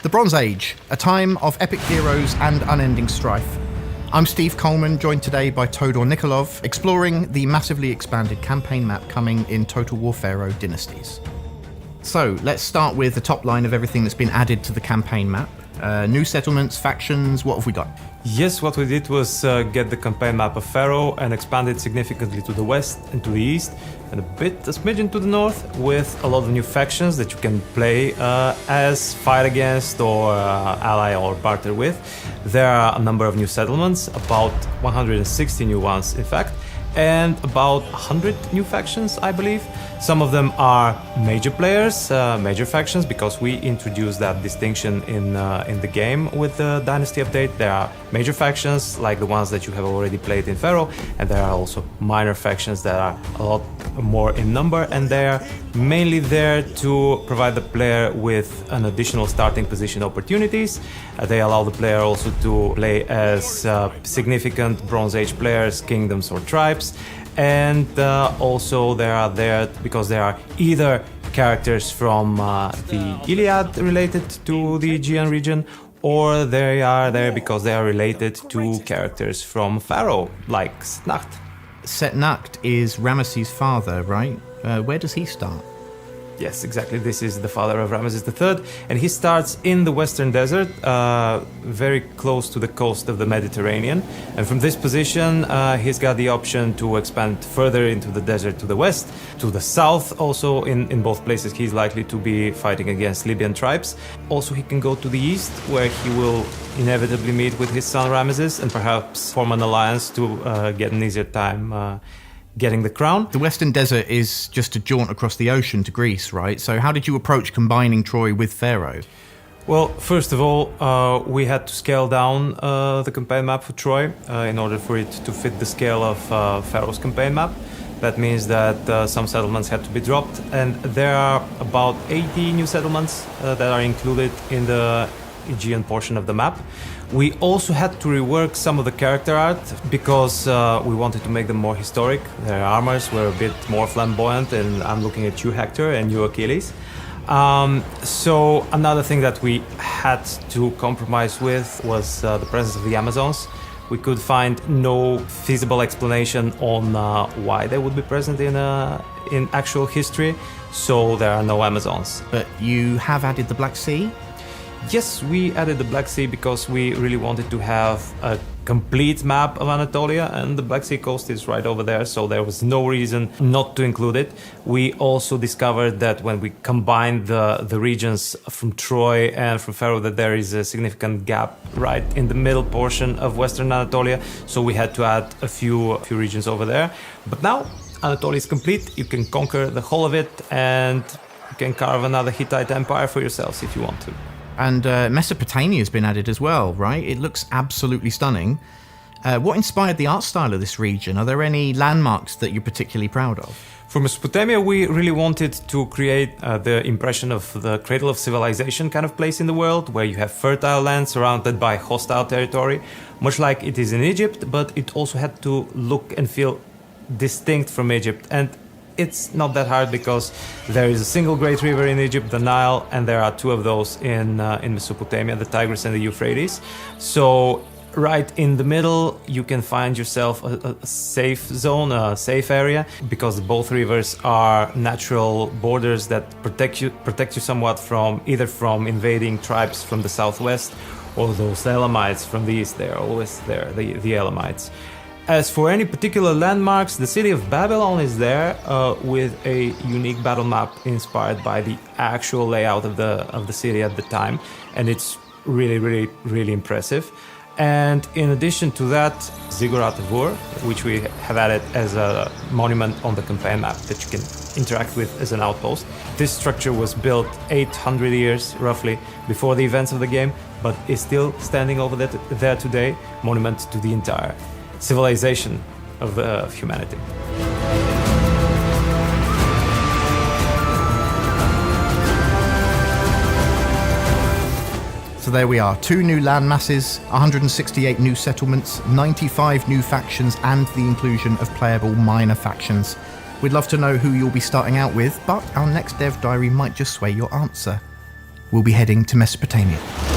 The Bronze Age, a time of epic heroes and unending strife. I'm Steve Coleman, joined today by Todor Nikolov, exploring the massively expanded campaign map coming in Total War Pharaoh Dynasties. So, let's start with the top line of everything that's been added to the campaign map. New settlements, factions, what have we got? Yes, what we did was get the campaign map of Pharaoh and expand it significantly to the west and to the east, and a smidgen to the north, with a lot of new factions that you can play as, fight against, or ally or barter with. There are a number of new settlements, about 160 new ones in fact, and about 100 new factions, I believe. Some of them are major players, major factions, because we introduced that distinction in the game with the Dynasty update. There are major factions, like the ones that you have already played in Pharaoh, and there are also minor factions that are a lot more in number, and they are mainly there to provide the player with an additional starting position opportunities. They allow the player also to play as significant Bronze Age players, kingdoms or tribes, and also they are there because they are either characters from the Iliad related to the Aegean region, or they are there because they are related to characters from Pharaoh, like Setak. Setak is Ramesses' father, right? Where does he start? Yes, exactly. This is the father of Ramesses III, and he starts in the Western Desert, very close to the coast of the Mediterranean. And from this position, he's got the option to expand further into the desert to the west, to the south. Also, in both places, he's likely to be fighting against Libyan tribes. Also, he can go to the east, where he will inevitably meet with his son Ramesses and perhaps form an alliance to get an easier time getting the crown. The Western Desert is just a jaunt across the ocean to Greece, right? So how did you approach combining Troy with Pharaoh? Well, first of all, we had to scale down the campaign map for Troy in order for it to fit the scale of Pharaoh's campaign map. That means that some settlements had to be dropped, and there are about 80 new settlements that are included in the Aegean portion of the map. We also had to rework some of the character art because we wanted to make them more historic. Their armors were a bit more flamboyant, and I'm looking at you, Hector, and you, Achilles. So another thing that we had to compromise with was the presence of the Amazons. We could find no feasible explanation on why they would be present in actual history, so there are no Amazons. But you have added the Black Sea? Yes, we added the Black Sea because we really wanted to have a complete map of Anatolia, and the Black Sea coast is right over there, so there was no reason not to include it. We also discovered that when we combined the regions from Troy and from Pharaoh, that there is a significant gap right in the middle portion of Western Anatolia, so we had to add a few regions over there. But now Anatolia is complete. You can conquer the whole of it, and you can carve another Hittite empire for yourselves if you want to. And Mesopotamia has been added as well, right? It looks absolutely stunning. What inspired the art style of this region? Are there any landmarks that you're particularly proud of? For Mesopotamia, we really wanted to create the impression of the cradle of civilization kind of place in the world, where you have fertile land surrounded by hostile territory, much like it is in Egypt, but it also had to look and feel distinct from Egypt. And it's not that hard because there is a single great river in Egypt, the Nile, and there are two of those in Mesopotamia, the Tigris and the Euphrates. So right in the middle, you can find yourself a safe zone, a safe area, because both rivers are natural borders that protect you somewhat from invading tribes from the southwest, or those Elamites from the east. They're always there, the Elamites. As for any particular landmarks, the city of Babylon is there with a unique battle map inspired by the actual layout of the city at the time, and it's really impressive. And in addition to that, Ziggurat of Ur, which we have added as a monument on the campaign map that you can interact with as an outpost. This structure was built 800 years roughly before the events of the game, but is still standing over there today, monument to the entire civilization of humanity. So there we are, 2 new land masses, 168 new settlements, 95 new factions, and the inclusion of playable minor factions. We'd love to know who you'll be starting out with, but our next dev diary might just sway your answer. we'll be heading to Mesopotamia.